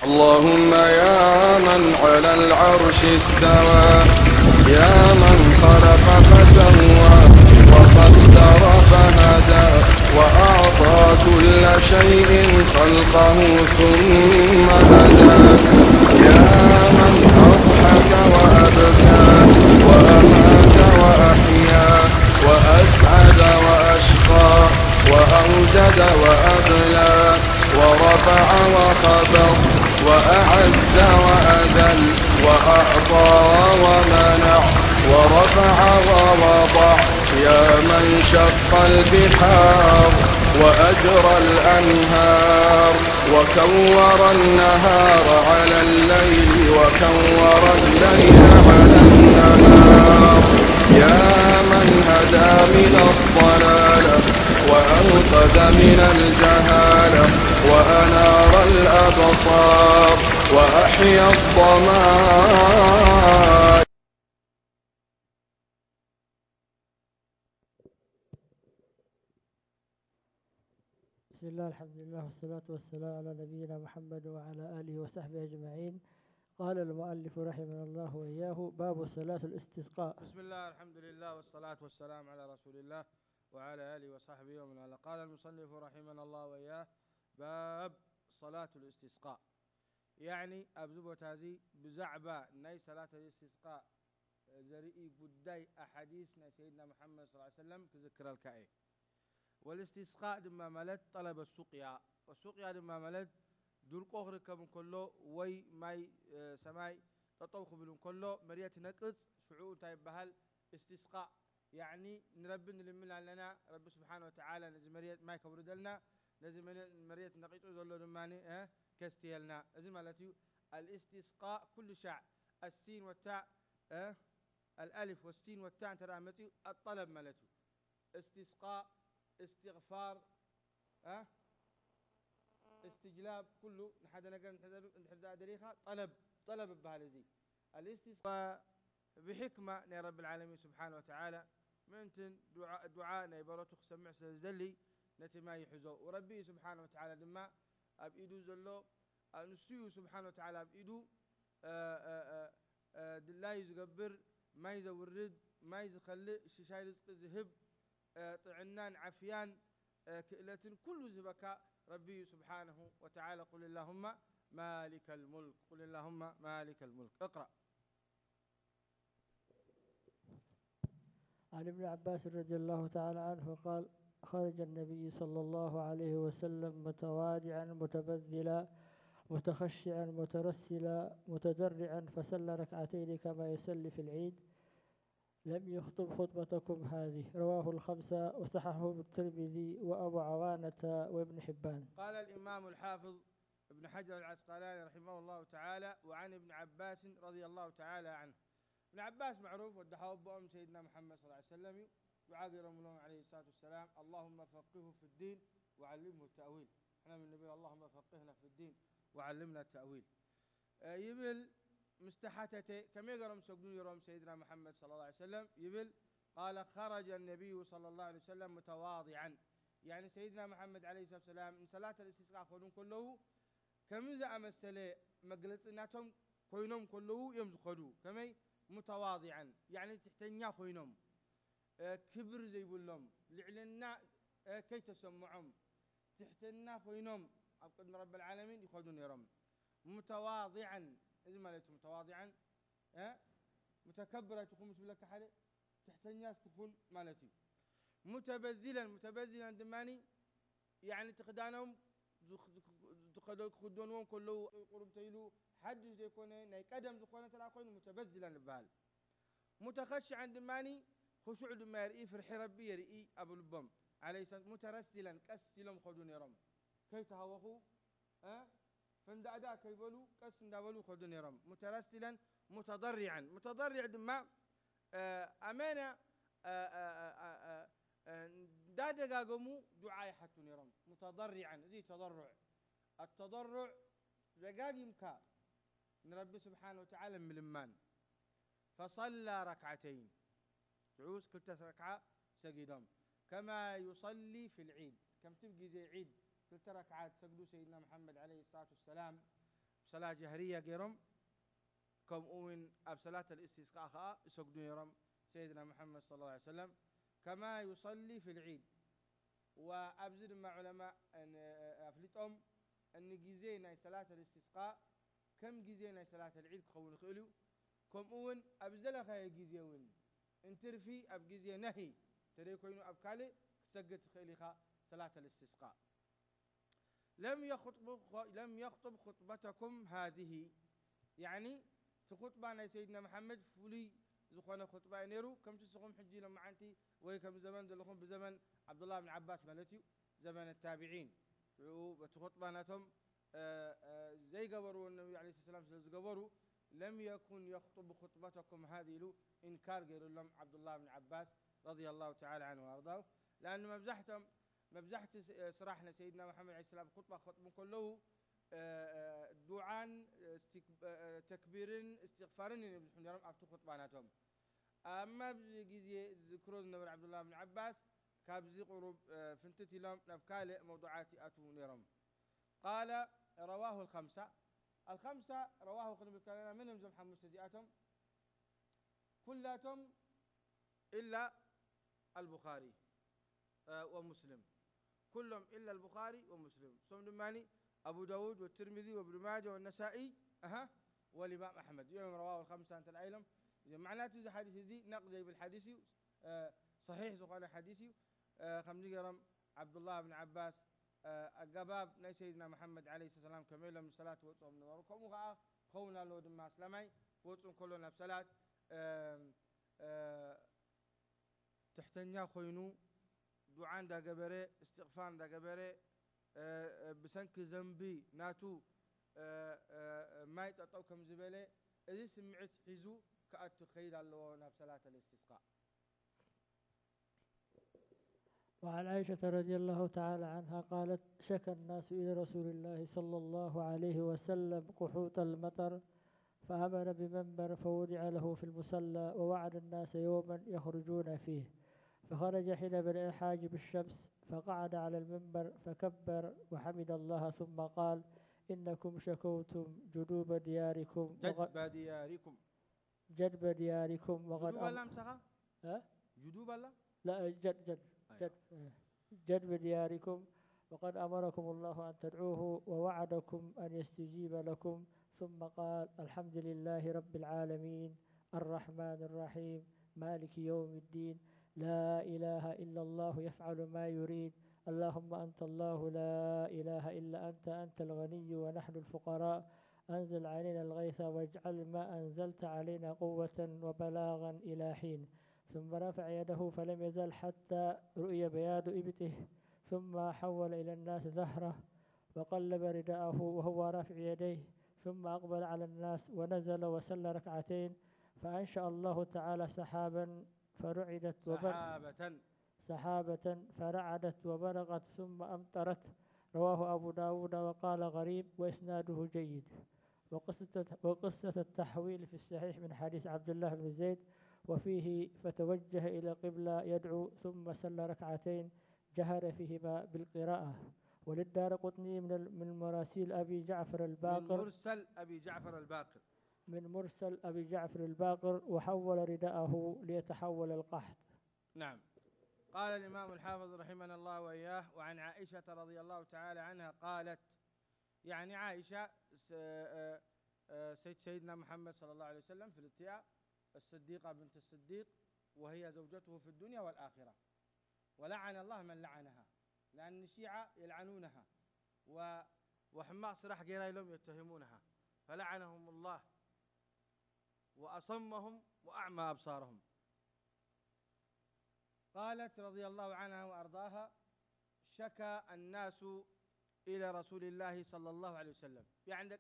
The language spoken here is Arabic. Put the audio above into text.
اللهم يا من على العرش استوى، يا من خلق فسوى وقدر فهدى، وأعطى كل شيء خلقه ثم هدى، يا من أضحك وأبكى وأمات وأحيا وأسعد وأشقى وأوجد وأبلى ورفع وخفض وأعز وأذل وأعطى ومنع ورفع ووضع، يا من شق البحار وأجرى الأنهار وكور النهار على الليل وكور الليل على النهار، يا من هدى من الضلالة وأنقذ من الجهالة وأنار الأبصار وأحيا الضمائر. بسم الله الحمد لله والصلاة والسلام على نبينا محمد وعلى آله وصحبه أجمعين. قال المؤلف رحمه الله وإياه: باب صلاة الاستسقاء. بسم الله الحمد لله والصلاة والسلام على رسول الله وعلى آله وصحبه ومن والاه. قال المصنف رحمنا الله وإياه: باب صلاة الاستسقاء. يعني أبزبو تازي بزعبة ناي صلاة الاستسقاء زريئي بداي أحاديثنا سيدنا محمد صلى الله عليه وسلم كذكر الكائي. والاستسقاء دم ملد طلب السقيا، والسقيا دم ملد دور قهرك من كله وي ماي سماي تطوخ من كله مريت نقص شعور تايب بهال استسقاء. يعني نرب نلمنا لنا رب سبحانه وتعالى نزي مريت ما يكبر لنا نزي مريت نقيت ذلوا دماني كستيلنا نزي مالتي الاستسقاء كل شع السين والتاء الألف والسين والتاء ترى متي الطلب مالتي استسقاء استغفار استجلاب كله نحن نحن دريخة طلب بهالزي الاستسقاء بحكمة يا رب العالمين سبحانه وتعالى منتن دعاء نيبرتو سمع سزلي نتي ما يحزو وربي سبحانه وتعالى دما أبيدو زلو نسيو سبحانه وتعالى أبيدو لا يزقبر ما يزورد ما يزخلي ششاي رزق ذهب طعنان عفيان كئلة كل زبكاء ربي سبحانه وتعالى. قل اللهم مالك الملك، قل اللهم مالك الملك. اقرأ. عن ابن عباس رضي الله تعالى عنه قال: خرج النبي صلى الله عليه وسلم متواضعا متبذلا متخشعا مترسلا متضرعا فصلى ركعتين كما يصلي في العيد، لم يخطب خطبتكم هذه. رواه الخمسة وصححه الترمذي وأبو عوانة وابن حبان. قال الإمام الحافظ ابن حجر العسقلاني رحمه الله تعالى: وعن ابن عباس رضي الله تعالى عنه. ابن عباس معروف والدحوب بأم سيدنا محمد صلى الله عليه وسلم وعاقر رمضان عليه الصلاة والسلام: اللهم فقهه في الدين وعلمه التأويل. احنا من النبي اللهم فقهنا في الدين وعلمنا التأويل. يبل مستحتته كم يقرم سجدون يروم سيدنا محمد صلى الله عليه وسلم يبل قال: خرج النبي صلى الله عليه وسلم متواضعا. يعني سيدنا محمد عليه الصلاة والسلام من صلاة الاستسقاء خذون كله كم زعم السلة مجلسناتهم خوينهم كله يمزخدوا كمي متواضعا، يعني تحتنيا خوينهم كبر زي بلهم لعلنا كي تسمعهم تحتنا خوينهم أبقد رب العالمين يخذون يرم متواضعا. إذا ما ليت متواضعا متكبرة تقوم بسم الله كحالة تحتنيا تكون مالتي متبذلا دماني، يعني تقدانهم خدونهم كله قرب تيلو حد يكون ناي قدم زخونه تلاقون متبذلا لبال. متخشعا دماني خشوع دما يرئي فرح ربي يرئي ابو البم عليه السلام. مترسلا كسلم خدون يرم كي تهوخوا فندعدا كيبلو كس ندبلو خدون يرم. مترسلا متضرعا دما امانه دادا قاموا دعاء حتى نرم متضرعا زي تضرع. التضرع زقاق يمكا نربي سبحانه وتعالى ملمان. فصلى ركعتين تعوز كل ركعة سجدهم كما يصلي في العيد. كم تبقي زي عيد كل ركعات سجدوا سيدنا محمد عليه الصلاة والسلام صلاة جهرية جيرم كم أوين أب صلاة الاستسقاء خاء يسجدون يرم سيدنا محمد صلى الله عليه وسلم كما يصلي في العيد. وأبزر مع علماء أن أفلتهم أن جزينا صلاة الاستسقاء كم جزينا صلاة العيد خون خلو كم أون أبزل خير جزيون انترفي أب جزي نهي ترى كونوا أب كالي سجد خيلها صلاة الاستسقاء. لم يخطب خطبتكم هذه يعني تخطبنا سيدنا محمد فلي زخنا خطبة نيرو كم تسقون حجي لما عنتي وكم زمان دلهم بزمن عبد الله بن عباس مالتي زمن التابعين وتخطباناتهم زي قبروا النبي عليه الصلاة والسلام زي قبروا لم يكن يخطب خطبتكم هذه له إنكار غير لهم عبد الله بن عباس رضي الله تعالى عنه وأرضاه لأنه مبزحت صراحنا سيدنا محمد عليه السلام خطبة كله دعاء تكبير استغفارا يبزحون يرم أفتو خطباناتهم. أما بجزء ذكر النبي عبد الله بن عباس كابزي قرب فنتتي لهم نبكال موضوعات أتو نيرم. قال رواه الخمسة رواه خلنا بالكلام منهم زم محمد سزياتهم كلاتهم إلا البخاري ومسلم كلهم إلا البخاري ومسلم صوم دماني أبو داود والترمذي وابن ماجه والنسائي والإمام أحمد يوم رواه الخمسة أنت العلم معناته إذا حديث زي نقضي بالحديث صحيح سقال حديثي خمسة جرم عبد الله بن عباس الجباب ناي سيدنا محمد عليه الصلاة والسلام كمل من صلاة وصوم من وركم خونا لود ما اسلامي وصوم كلنا بصلاة تحتنيا خوينو دعاء دا جبره استغفار دا جبره بسنك ذنبي ناتو ما يتطاو كم زبالة إذا سمعت حزو كأت خير الله نفسلات الاستسقاء. وعن عائشة رضي الله تعالى عنها قالت شكى الناس إلى رسول الله صلى الله عليه وسلم قحوط المطر فأمر بمنبر فوضع له في المصلى ووعد الناس يوما يخرجون فيه فخرج حين بدأ الحاج بالشمس فقعد على المنبر فكبر وحمد الله ثم قال إنكم شكوتم جدوب دياركم جدب دياركم وقد جدوب الله مسخة؟ جدوب الله؟ لا جدب دياركم وقد أمركم الله أن تدعوه ووعدكم أن يستجيب لكم ثم قال الحمد لله رب العالمين الرحمن الرحيم مالك يوم الدين لا إله إلا الله يفعل ما يريد اللهم أنت الله لا إله إلا أنت الغني ونحن الفقراء أنزل علينا الغيث واجعل ما أنزلت علينا قوة وبلاغا إلى حين ثم رفع يده فلم يزل حتى رؤي بياض إبطه ثم حول إلى الناس ظهره وقلب رداءه وهو رافع يديه ثم أقبل على الناس ونزل وصلى ركعتين فأنشأ الله تعالى سحابا فرعدت سحابة فرعدت وبرقت ثم أمطرت. رواه أبو داود وقال غريب وإسناده جيد. وقصة التحويل في الصحيح من حديث عبد الله بن زيد وفيه فتوجه إلى قبلة يدعو ثم صلى ركعتين جهر فيهما بالقراءة. وللدارقطني من مراسيل أبي جعفر الباقر من مرسل أبي جعفر الباقر وحول رداءه ليتحول القحط. نعم. قال الإمام الحافظ رحمنا الله وإياه وعن عائشة رضي الله تعالى عنها قالت يعني عائشة سيدنا محمد صلى الله عليه وسلم في الاتياء الصديقة بنت الصديق وهي زوجته في الدنيا والآخرة ولعن الله من لعنها لأن الشيعة يلعنونها وحماق صراح غير لهم يتهمونها فلعنهم الله وأصمهم وأعمى أبصارهم. قالت رضي الله عنها وأرضاها شكى الناس إلى رسول الله صلى الله عليه وسلم. يعني عندك